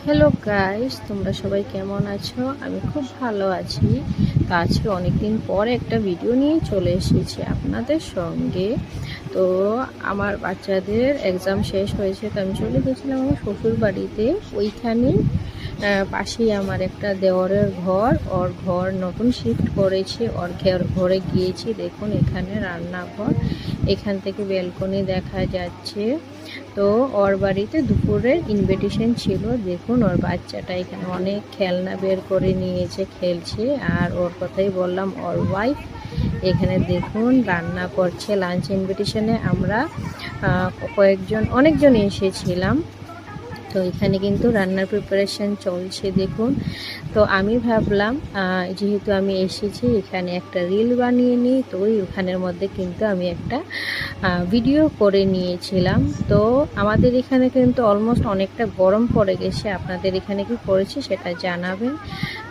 Hello guys, তোমরা সবাই কেমন আছো? আমি খুব ভালো আছি। তো আজকে অনেকদিন পর একটা ভিডিও নিয়ে চলে এসেছি আপনাদের সঙ্গে। তো আমার বাচ্চাদের এক্সাম শেষ হয়েছে, তো আমি চলে গেছিলাম আমার শ্বশুর বাড়িতে। ওইখানে পাশেই আমার একটা দেওরের ঘর, ওর ঘর নতুন শিফট করেছে। ওর ঘরে গিয়েছি, দেখুন এখানে রান্নাঘর, এখান থেকে ব্যালকনি দেখা যাচ্ছে। তো ওর বাড়িতে দুপুরের ইনভিটেশন ছিল। দেখুন ওর বাচ্চাটা এখানে অনেক খেলনা বের করে নিয়েছে, খেলছে। আর ওর কথাই বললাম, ওর ওয়াইফ এখানে দেখুন রান্না করছে। লাঞ্চ ইনভিটেশনে আমরা অনেকজন এসেছিলাম। তো এখানে কিন্তু রান্নার প্রিপারেশন চলছে দেখুন। তো আমি ভাবলাম যেহেতু আমি এসেছি এখানে একটা রিল বানিয়ে নিই। তো ওখানের মধ্যে কিন্তু আমি একটা ভিডিও করে নিয়েছিলাম। তো আমাদের এখানে কিন্তু অলমোস্ট অনেকটা গরম পড়ে গেছে। আপনাদের এখানে কি পড়েছে সেটা জানাবেন।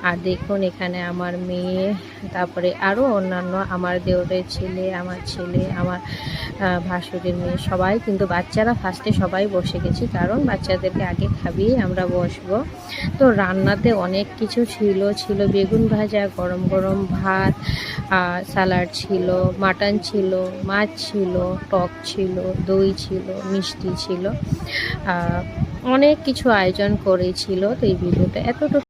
আর দেখুন এখানে আমার মেয়ে, তারপরে আরও অন্যান্য আমার দেওরের ছেলে, আমার ছেলে, আমার ভাসুরের মেয়ে, সবাই কিন্তু বাচ্চারা ফার্স্টে সবাই বসে গেছি, কারণ বাচ্চাদেরকে আগে খাবিয়ে আমরা বসবো। তো রান্নাতে অনেক কিছু ছিল বেগুন ভাজা, গরম গরম ভাত, স্যালাড ছিল, মাটন ছিল, মাছ ছিল, টক ছিল, দই ছিল, মিষ্টি ছিল, অনেক কিছু আয়োজন করেছিল। তো এই ভিডিওটা এতটুকু।